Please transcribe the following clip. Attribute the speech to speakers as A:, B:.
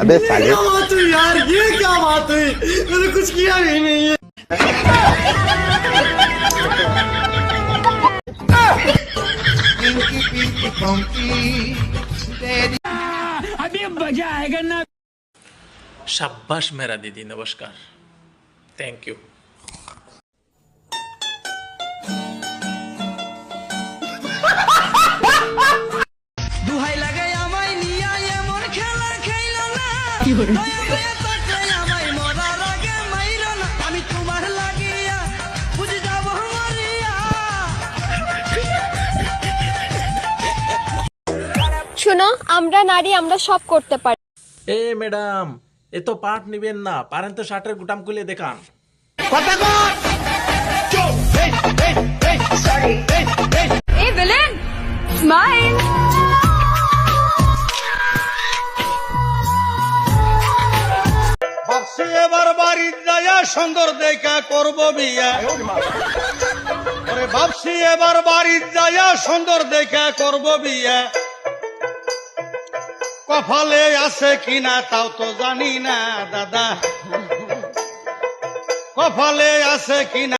A: अबे साले
B: यार ये क्या बात हुई, मैंने कुछ किया ही नहीं है।
C: अभी मजा आएगा ना।
D: शाबाश मेरा दीदी, नमस्कार, थैंक यू।
C: दुहाई लागे আমায় নিয়া এমন খেলা খেলো না, দয়া দয়া তাকাই আমায় মরার আগে মাইরো না, আমি তোমার লাগিয়া বুঝে যাব মরিয়া।
E: শোনো, আমরা নারী, আমরা সব করতে পারি।
D: এ ম্যাডাম, এ তো পাঠ নিবেন না, পারেন তো শার্টের গুটাম খুলে দেখান।
E: এই ভিলেন, স্মাইল।
B: ভাবছি এবার বাড়ি যায়া সুন্দর দেখা করব বিয়া। ওরে ভাবছি এবার বাড়ি যায়া সুন্দর দেখা করব বিয়া। কপালে আছে কিনা তাও তো জানি না দাদা, কপালে আছে কিনা।